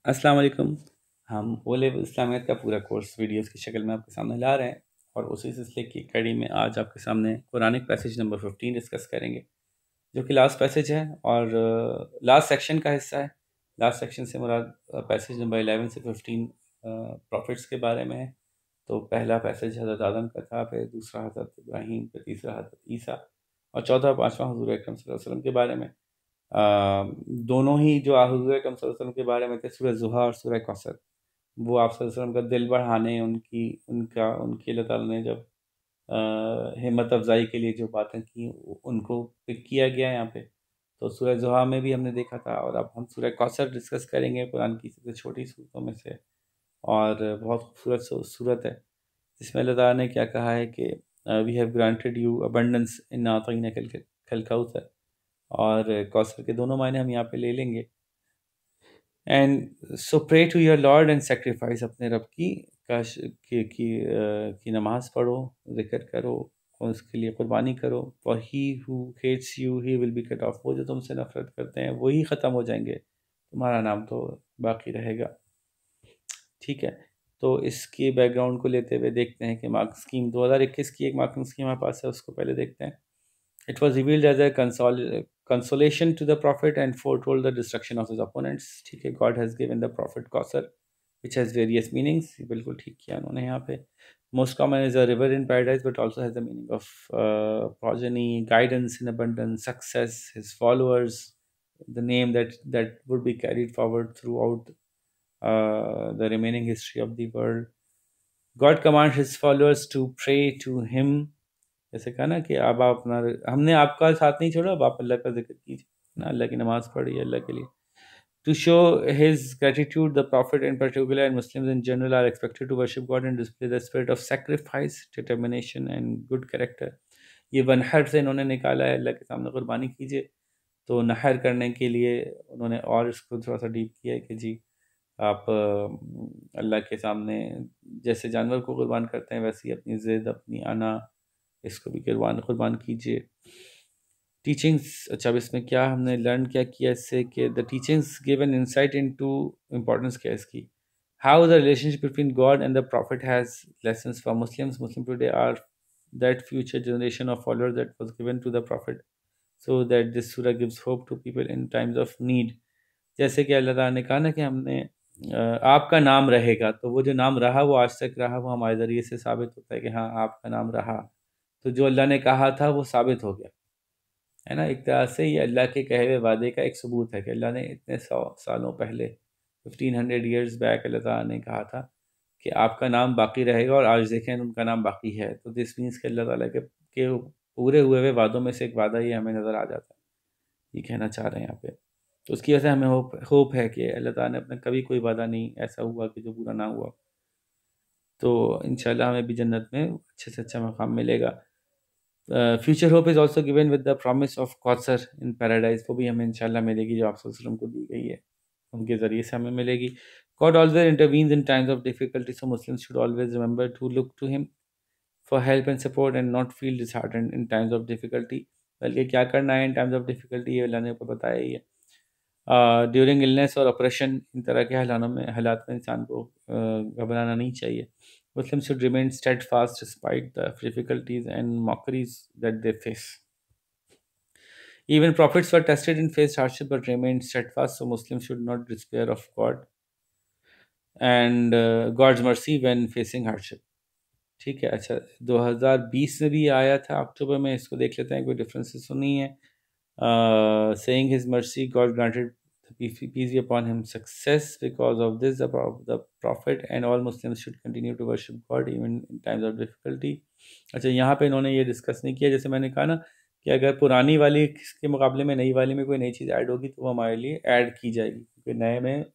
अस्सलाम वालेकुम। हम ओ लेवल इस्लामियत का पूरा कोर्स वीडियोस की शक्ल में आपके सामने ला रहे हैं और उसी सिलसिले की कड़ी में आज आपके सामने कुरानिक पैसेज नंबर 15 डिस्कस करेंगे, जो कि लास्ट पैसेज है और लास्ट सेक्शन का हिस्सा है। लास्ट सेक्शन से मुराद पैसेज नंबर 11 से 15 प्रॉफिट्स के बारे में है। तो पहला पैसेज हज़रत आदम का था, फिर दूसरा हज़रत इब्राहीम, फिर तीसरा हज़रत ईसा और चौथा पाँचवा हुज़ूर अकरम सल्लल्लाहु अलैहि वसल्लम के बारे में। दोनों ही जो हुज़ूर अकरम सल्लल्लाहु अलैहि वसल्लम के बारे में थे, सूरह ज़ुहा और सूरह कौसर, वो आप सल्लल्लाहु अलैहि वसल्लम का दिल बढ़ाने, उनकी अल्लाह ताला ने जब हिम्मत अफ़ज़ाई के लिए जो बातें की, उनको पिक किया गया है यहाँ पे। तो सूरह ज़ुहा में भी हमने देखा था और अब हम सूरह कौसर डिस्कस करेंगे, कुरान की सबसे छोटी सूरतों में से और बहुत खूबसूरत सूरत है, जिसमें अल्लाह ताला ने क्या कहा है कि we have granted you abundance इन्ना अतईनाकल कल कौसर, और कौसर के दोनों मायने हम यहाँ पे ले लेंगे। And so pray to your lord and sacrifice, अपने रब की काश की नमाज पढ़ो, जिक्र करो और उसके लिए कुर्बानी करो। For he who hates you he will be cut off, वो जो तुमसे नफरत करते हैं वही ख़त्म हो जाएंगे, तुम्हारा नाम तो बाकी रहेगा। ठीक है, तो इसके बैकग्राउंड को लेते हुए देखते हैं कि मार्क स्कीम 2021 की एक मार्किंग स्कीम हमारे पास है, उसको पहले देखते हैं। It was revealed as a consolation to the prophet and foretold the destruction of his opponents. ठीक है, God has given the prophet Kausar, which has various meanings. बिल्कुल ठीक किया उन्होंने यहाँ पे। Most common is a river in paradise, but also has the meaning of progeny, guidance in abundance, success, his followers, the name that would be carried forward throughout the remaining history of the world. God commands his followers to pray to him, जैसे कहा ना कि अब आप अपना, हमने आपका साथ नहीं छोड़ा, अब आप अल्लाह का जिक्र कीजिए ना, अल्लाह की नमाज पढ़िए अल्लाह के लिए। To show his gratitude, the Prophet in particular and Muslims in general are expected to worship God and display the spirit of sacrifice, determination and good character. ये वनहर से इन्होंने निकाला है, अल्लाह के सामने कुर्बानी कीजिए। तो नहर करने के लिए उन्होंने और इसको थोड़ा सा डीप किया है कि जी आप अल्लाह के सामने जैसे जानवर को कुर्बान करते हैं, वैसे ही अपनी ज़िद, अपनी अना, इसको भी कुर्बान कुर्बान कीजिए। टीचिंग्स, अच्छा अब इसमें क्या हमने लर्न क्या किया इससे कि the teachings give an insight into, importance क्या है इसकी, how the relationship between God and the prophet has lessons for Muslims. Muslim today are that future generation of followers that was given to the prophet, so that this सूरह gives hope to people in times of need. जैसे कि अल्लाह ताला ने कहा ना कि हमने आपका नाम रहेगा, तो वो जो नाम रहा वो आज तक रहा, वो हमारे ज़रिए से साबित होता है कि हाँ आपका नाम रहा। तो जो अल्लाह ने कहा था वो साबित हो गया, है ना। एक तरह से ये अल्लाह के कहे हुए वादे का एक सबूत है कि अल्लाह ने इतने 100 सालों पहले, 1500 ईयर्स बैक, अल्लाह ताला ने कहा था कि आपका नाम बाकी रहेगा, और आज देखें उनका नाम बाकी है। तो दिस मीन्स कि अल्लाह ताला के पूरे हुए हुए वादों में से एक वादा ये हमें नज़र आ जाता है, ये कहना चाह रहे हैं यहाँ पे। तो उसकी वजह से हमें होप है कि अल्लाह ताला ने अपना कभी कोई वादा नहीं ऐसा हुआ कि जो पूरा ना हुआ। तो इंशाल्लाह हमें भी जन्नत में अच्छे से अच्छा मकाम मिलेगा। Future hope is also given with the promise of Kausar in paradise, वो भी हमें इंशाल्लाह मिलेगी जो आप सल्लल्लाहु अलैहि वसल्लम को दी गई है, उनके ज़रिए से हमें मिलेगी। God always intervenes in times of difficulty, so Muslims should always remember to look to him for help and support and not feel disheartened in times of difficulty. बल्कि क्या करना है इन टाइम्स ऑफ डिफिकल्टी, ये अल्लाह ने ऊपर बताया ही है। During illness और ऑपरेशन, इन तरह के हालात में इंसान को घबराना नहीं चाहिए। Muslims should remain steadfast despite the difficulties and mockeries that they face. Even prophets were tested and faced hardship but remained steadfast, so Muslims should not despair of God and God's mercy when facing hardship. ठीक है, अच्छा 2020 में भी आया था अक्टूबर में, इसको देख लेते हैं, कोई डिफरेंसेस तो नहीं है। Saying his mercy, God granted peace be upon him success. Because of this, the Prophet and all Muslims should continue to worship God even in times of difficulty. अच्छा, यहाँ पे इन्होंने ये डिस्कस नहीं किया, जैसे मैंने कहा ना कि अगर पुरानी वाली के मुकाबले में नई वाली में कोई नई चीज़ ऐड होगी तो वो हमारे लिए ऐड की जाएगी, क्योंकि नए में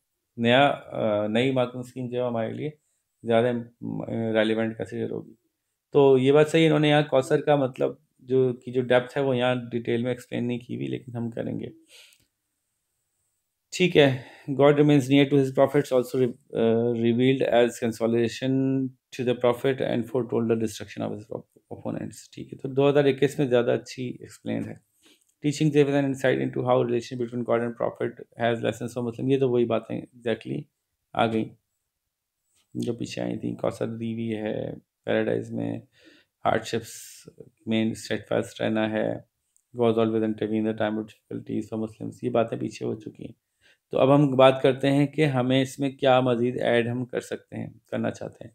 नई मार्किंग स्कीम जो है हमारे लिए ज़्यादा रेलिवेंट कंसिडर होगी। तो ये बात सही है, इन्होंने यहाँ कौसर का मतलब जो डेप्थ है वो यहाँ डिटेल में एक्सप्लेन नहीं की हुई, लेकिन हम करेंगे। ठीक है, God remains near to his prophets also revealed as consolation to the prophet and foretold the destruction of his opponents. ठीक है, तो 2021 में ज़्यादा अच्छी एक्सप्लेन है। Teaching give an insight into how relation between God and prophet has lessons for Muslim. ये तो वही बातें एग्जैक्टली आ गई जो पीछे आई थी। कौसर दी हुई है पैराडाइज में, हार्डशिप्स में स्टेडफास्ट रहना है, God always intervene the time of difficulties for Muslims, ये बातें पीछे हो चुकी हैं। तो अब हम बात करते हैं कि हमें इसमें क्या मज़ीद ऐड हम कर सकते हैं, करना चाहते हैं।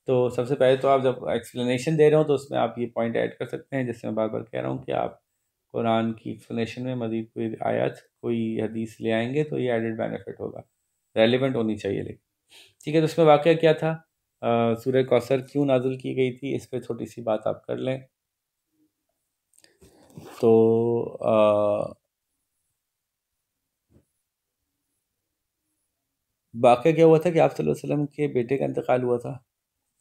तो सबसे पहले तो आप जब एक्सप्लेनेशन दे रहे हो तो उसमें आप ये पॉइंट ऐड कर सकते हैं, जैसे मैं बार बार कह रहा हूँ कि आप कुरान की एक्सप्लेनेशन में मज़ीद कोई आयत कोई हदीस ले आएंगे तो ये एडेड बेनिफिट होगा, रेलिवेंट होनी चाहिए। लेकिन ठीक है, तो उसमें वाक़या क्या था, सूरह कौसर क्यों नाज़िल की गई थी, इस पर छोटी सी बात आप कर लें। तो वाक़या क्या हुआ था कि आप सल्लल्लाहु अलैहि वसल्लम के बेटे का इंतकाल हुआ था।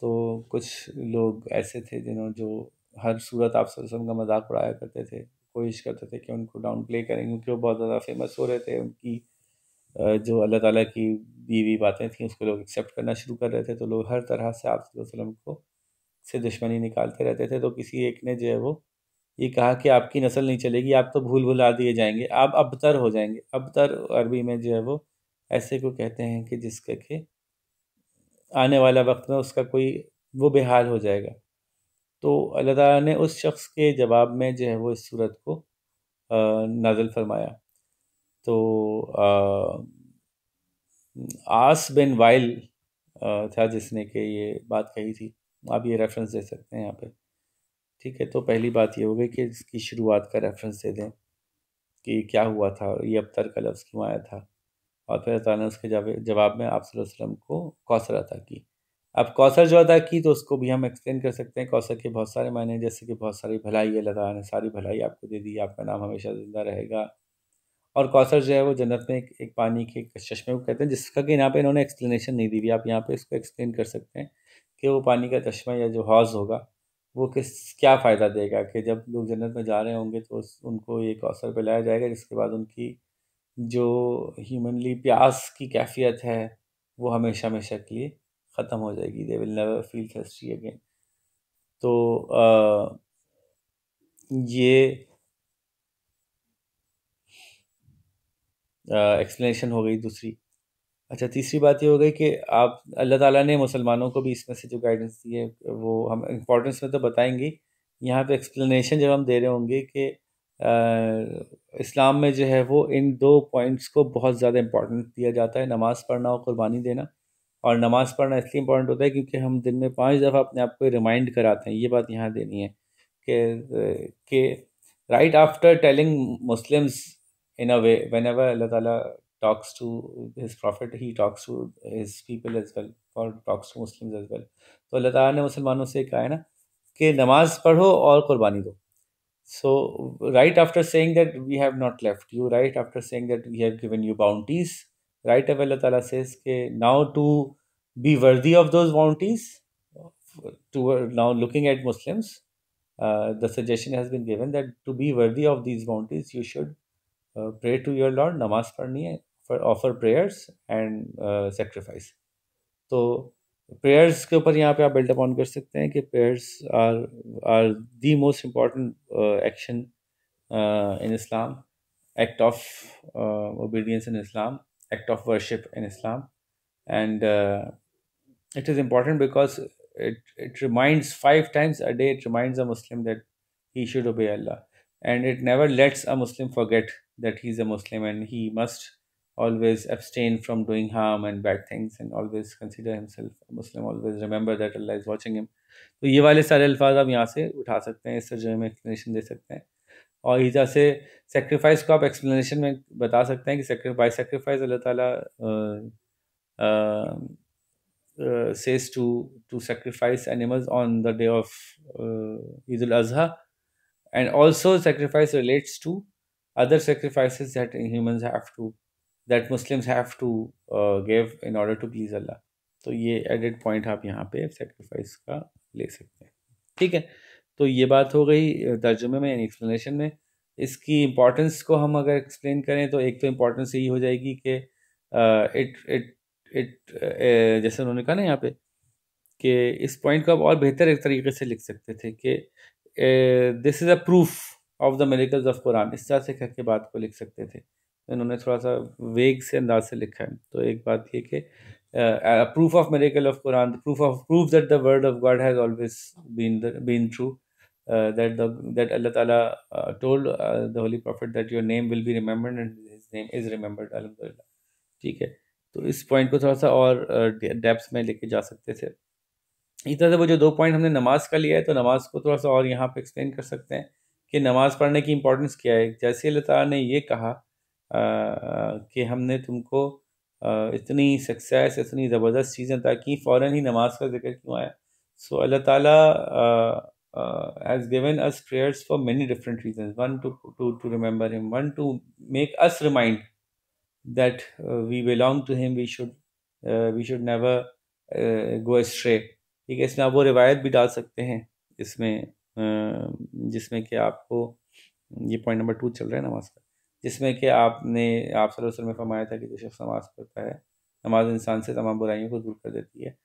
तो कुछ लोग ऐसे थे जिन्होंने जो हर सूरत आप सल्लल्लाहु अलैहि वसल्लम का मजाक उड़ाया करते थे, कोशिश करते थे कि उनको डाउन प्ले करें, क्योंकि वो बहुत ज़्यादा फेमस हो रहे थे। उनकी जो अल्लाह ताला की दी हुई बातें थी उसको लोग एक्सेप्ट करना शुरू कर रहे थे। तो लोग हर तरह से आप सल्लल्लाहु अलैहि वसल्लम को से दुश्मनी निकालते रहते थे। तो किसी एक ने जो है वो ये कहा कि आपकी नस्ल नहीं चलेगी, आप तो भूल भुला दिए जाएंगे, आप अबतर हो जाएंगे। अबतर अरबी में जो है वो ऐसे को कहते हैं कि जिसके कि आने वाला वक्त में उसका कोई वो बेहाल हो जाएगा। तो अल्लाह ताला ने उस शख्स के जवाब में जो है वो इस सूरत को नाज़िल फरमाया। तो आस बिन वाइल था जिसने कि ये बात कही थी। आप ये रेफरेंस दे सकते हैं यहाँ पे। ठीक है, तो पहली बात ये हो गई कि इसकी शुरुआत का रेफरेंस दे दें कि क्या हुआ था, ये अबतर का लफ्ज़ क्यों आया था। और फिर अल्लाह ताला ने उसके जवाब में आप सल्लल्लाहु अलैहि वसल्लम को कौसर अता की। अब कौसर जो अता की तो उसको भी हम एक्सप्लेन कर सकते हैं। कौसर के बहुत सारे मायने हैं, जैसे कि बहुत सारी भलाई, अल्लाह ताला ने सारी भलाई आपको दे दी, आपका नाम हमेशा ज़िंदा रहेगा। और कौसर जो है वो जन्नत में एक पानी के एक चश्मे को कहते हैं, जिसका कि यहाँ पे इन्होंने एक्सप्लेनेशन नहीं दी हुई। आप यहाँ पे इसको एक्सप्लेन कर सकते हैं कि वो पानी का चश्मा या जो हौज़ होगा वो किस क्या फ़ायदा देगा, कि जब लोग जन्नत में जा रहे होंगे तो उनको ये कौसर पिलाया जाएगा, जिसके बाद उनकी जो ह्यूमनली प्यास की कैफियत है वो हमेशा हमेशा के लिए ख़त्म हो जाएगी। They will never feel thirsty again. तो ये एक्सप्लेनेशन हो गई दूसरी। अच्छा, तीसरी बात ये हो गई कि आप अल्लाह ताला ने मुसलमानों को भी इसमें से जो गाइडेंस दी है वो हम इम्पोर्टेंस में तो बताएंगे। यहाँ पे एक्सप्लेनेशन जब हम दे रहे होंगे कि इस्लाम में जो है वो इन दो पॉइंट्स को बहुत ज़्यादा इम्पोर्टेंस दिया जाता है, नमाज़ पढ़ना और कुर्बानी देना। और नमाज़ पढ़ना इसलिए इम्पोर्टेंट होता है क्योंकि हम दिन में 5 दफ़ा अपने आप को रिमाइंड कराते हैं। ये बात यहाँ देनी है कि right after telling Muslims in a way, whenever Allah Ta'ala talks to his prophet, he talks to his people as well, or talks to Muslims as well. तो अल्लाह ताला ने मुसलमानों से कहा है ना कि नमाज पढ़ो और कुर्बानी दो। So right after saying that we have not left you, right after saying that we have given you bounties, right away Allah Ta'ala says कि now to be worthy of those bounties, to now looking at Muslims, the suggestion has been given that to be worthy of these bounties, you should pray to your Lord, नमाज पढ़नी है, for offer prayers and sacrifice। तो prayers के ऊपर यहाँ पे आप build upon कर सकते हैं कि prayers are the most important action in Islam, act of obedience in Islam, act of worship in Islam, and it is important because it reminds 5 times a day, it reminds a Muslim that he should obey Allah, and it never lets a Muslim forget that he's a Muslim and he must always abstain from doing harm and bad things and always consider himself a Muslim, always remember that Allah is watching him. तो ये वाले सारे अल्फाज आप यहाँ से उठा सकते हैं, इस तर्जुमे में एक्सप्लेनेशन दे सकते हैं। और इस तरह से सेक्रीफाइस को आप एक्सप्लेनेशन में बता सकते हैं कि बाय सेक्रीफाइस अल्लाह ताला says to sacrifice animals on the day of Eid al-Adha, and also sacrifice relates to other sacrifices that humans have to, that Muslims have to give in order to please Allah. तो ये added point आप यहाँ पे sacrifice का ले सकते हैं। ठीक है, तो ये बात हो गई तर्जुमे में, एक्सप्लेनेशन में। इसकी इम्पोर्टेंस को हम अगर एक्सप्लेन करें तो एक तो इम्पोर्टेंस यही हो जाएगी कि इट इट इट जैसे उन्होंने कहा ना यहाँ पे कि इस पॉइंट को आप और बेहतर एक तरीके से लिख सकते थे कि this is a proof of the miracles of Quran, इस तरह से करके बात को लिख सकते थे। तो इन्होंने थोड़ा सा वेग से अंदाज से लिखा है। तो एक बात ये कि proof of miracle of Quran, proof that the word of God has always been true, that Allah Ta'ala told the Holy Prophet that your name will be remembered and his name is remembered, alhamdulillah। ठीक है, तो इस point को थोड़ा सा और depth में लेके जा सकते थे। इस तरह से वो जो 2 पॉइंट हमने नमाज का लिया है, तो नमाज को थोड़ा सा और यहाँ पे एक्सप्लेन कर सकते हैं कि नमाज पढ़ने की इंपॉर्टेंस क्या है। जैसे अल्लाह ताला ने ये कहा कि हमने तुमको इतनी सक्सेस, इतनी ज़बरदस्त चीज़ें अता की, फ़ौरन ही नमाज का जिक्र क्यों आया? सो अल्लाह ताला has given us prayers for many different reasons. One, to remember him. One, to make us remind that we belong to him. We should never go astray। ठीक है, इसमें आप वो रिवायत भी डाल सकते हैं इसमें, जिसमें कि आपको ये पॉइंट नंबर 2 चल रहा है नमाज का, जिसमें कि आप सल्लल्लाहु अलैहि वसल्लम में फरमाया था कि जो शख्स नमाज पढ़ता है, नमाज इंसान से तमाम बुराइयों को दूर कर देती है।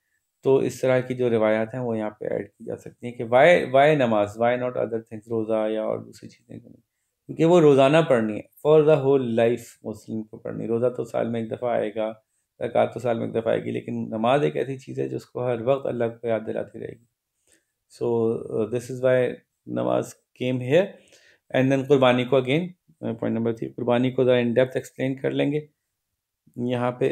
तो इस तरह की जो रिवायात हैं वो यहाँ पे ऐड की जा सकती हैं कि वाई नमाज, वाई नॉट अदर थिंग्स, रोज़ा या और दूसरी चीज़ें क्यों नहीं? क्योंकि वो रोज़ाना पढ़नी है, फॉर द होल लाइफ मुस्लिम को पढ़नी। रोज़ा तो साल में एक दफ़ा आएगा, ज़कात तो साल में एक दफ़ा आएगी, लेकिन नमाज एक ऐसी चीज़ है जो उसको हर वक्त अल्लाह को याद दिलाती रहेगी। सो दिस इज़ वाई नमाज केम हेयर। एंड देन कुर्बानी को अगेन पॉइंट नंबर 3, कुर्बानी को ज़रा इन डेप्थ एक्सप्लेन कर लेंगे। यहाँ पे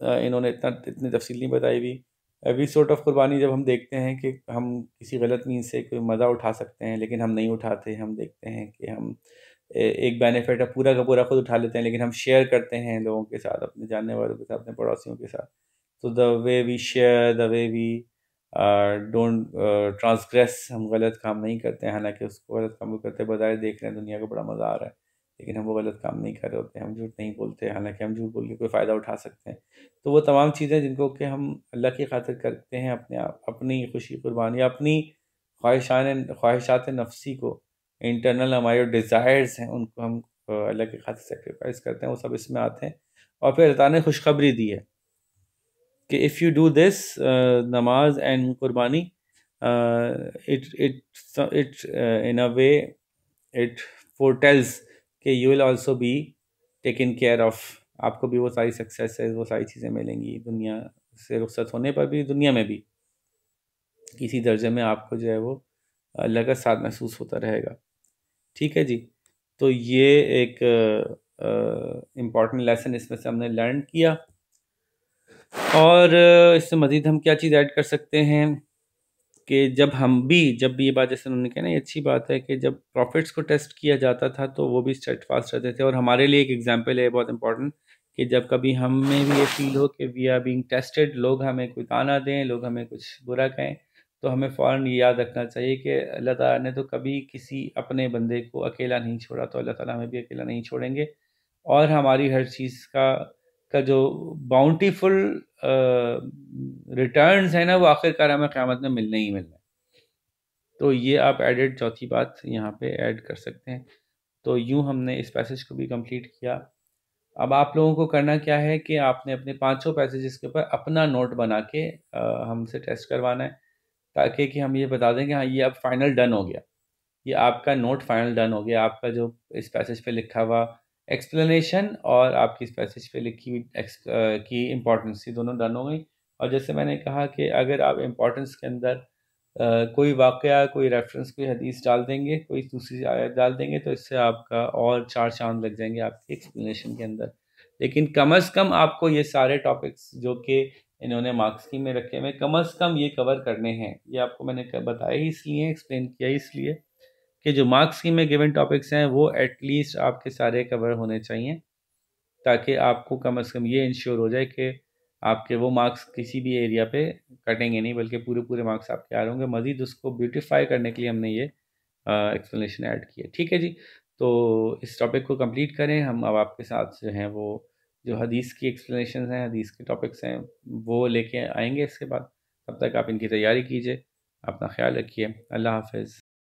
इन्होंने इतनी तफसील नहीं बताई हुई। एवरी सॉर्ट ऑफ कुर्बानी जब हम देखते हैं कि हम किसी गलत मीन से कोई मज़ा उठा सकते हैं, लेकिन हम नहीं उठाते। हम देखते हैं कि हम एक बेनिफिट है पूरा का पूरा खुद उठा लेते हैं, लेकिन हम शेयर करते हैं लोगों के साथ, अपने जानने वालों के साथ, अपने पड़ोसियों के साथ। तो the way we share, the way we don't transgress, हम गलत काम नहीं करते हैं। हालांकि उसको गलत काम करते बजाय देख रहे हैं दुनिया को बड़ा मज़ा आ रहा है, लेकिन हम वो गलत काम नहीं कर रहे होते हैं। हम झूठ नहीं बोलते, हालांकि हम झूठ बोल के कोई फ़ायदा उठा सकते हैं। तो वो तमाम चीज़ें जिनको कि हम अल्लाह की खातिर करते हैं, अपने आप अपनी खुशी कुर्बानी, अपनी ख्वाहिशात नफसी को, इंटरनल हमारे डिज़ायर्स हैं उनको हम अल्लाह की खातिर सेक्रीफाइस करते हैं, वो सब इसमें आते हैं। और फिर अल्लाह ने खुशखबरी दी है कि इफ़ यू डू दिस, नमाज एंड कुर्बानी, it in a way it foretells कि you will also be taken care of. आपको भी वो सारी सक्सेस है, वो सारी चीज़ें मिलेंगी दुनिया से रुखसत होने पर भी, दुनिया में भी किसी दर्जे में आपको जो है वो अल्लाह का साथ महसूस होता रहेगा। ठीक है जी, तो ये एक इम्पॉर्टेंट लेसन इसमें से हमने लर्न किया। और इससे मज़ीद हम क्या चीज़ ऐड कर सकते हैं कि जब भी ये बात, जैसे उन्होंने कहा ना, ये अच्छी बात है कि जब प्रॉफिट्स को टेस्ट किया जाता था तो वो भी स्टेडफास्ट रहते थे। और हमारे लिए एक एग्जांपल है बहुत इंपॉर्टेंट कि जब कभी हमें भी ये फील हो कि वी आर बीइंग टेस्टेड, लोग हमें कोई ताना दें, लोग हमें कुछ बुरा कहें, तो हमें फ़ौरन ये याद रखना चाहिए कि अल्लाह ताला ने तो कभी किसी अपने बंदे को अकेला नहीं छोड़ा, तो अल्लाह ताला हमें भी अकेला नहीं छोड़ेंगे। और हमारी हर चीज़ का जो बाउंटीफुल रिटर्न्स है ना, वो आखिरकार हमें क़यामत में मिलने ही मिलना है। तो ये आप एडेड चौथी बात यहाँ पे ऐड कर सकते हैं। तो यूँ हमने इस पैसेज को भी कंप्लीट किया। अब आप लोगों को करना क्या है कि आपने अपने पाँचों पैसेजेस के ऊपर अपना नोट बना के हमसे टेस्ट करवाना है, ताकि कि हम ये बता दें कि हाँ, ये अब फाइनल डन हो गया, ये आपका नोट फाइनल डन हो गया। आपका जो इस पैसेज पे लिखा हुआ एक्सप्लेनेशन और आपकी इस पैसेज पे लिखी हुई की इम्पोर्टेंस, ये दोनों डन हो गई। और जैसे मैंने कहा कि अगर आप इम्पोर्टेंस के अंदर कोई वाक़या, कोई रेफरेंस, कोई हदीस डाल देंगे, कोई दूसरी आयत डाल देंगे, तो इससे आपका और 4 चाँद लग जाएंगे आपकी एक्सप्लेनेशन के अंदर। लेकिन कम अज़ कम आपको ये सारे टॉपिक्स जो कि इन्होंने मार्क्स की में रखे हुए, कम अज़ कम ये कवर करने हैं। ये आपको मैंने बताया ही इसलिए, एक्सप्लेन किया ही इसलिए कि जो मार्क्स स्कीम में गिवन टॉपिक्स हैं वो एटलीस्ट आपके सारे कवर होने चाहिए, ताकि आपको कम से कम ये इंश्योर हो जाए कि आपके वो मार्क्स किसी भी एरिया पे कटेंगे नहीं, बल्कि पूरे पूरे मार्क्स आपके आ रहे होंगे। मज़ीद उसको ब्यूटीफाई करने के लिए हमने ये एक्सप्लेनेशन ऐड की है। ठीक है जी, तो इस टॉपिक को कंप्लीट करें हम। अब आपके साथ जो हैं वो जो हदीस की एक्सप्लेनेशन हैं, हदीस के टॉपिक्स हैं, वो लेके आएंगे इसके बाद। तब तक आप इनकी तैयारी कीजिए। अपना ख्याल रखिए। अल्लाह हाफ़िज़।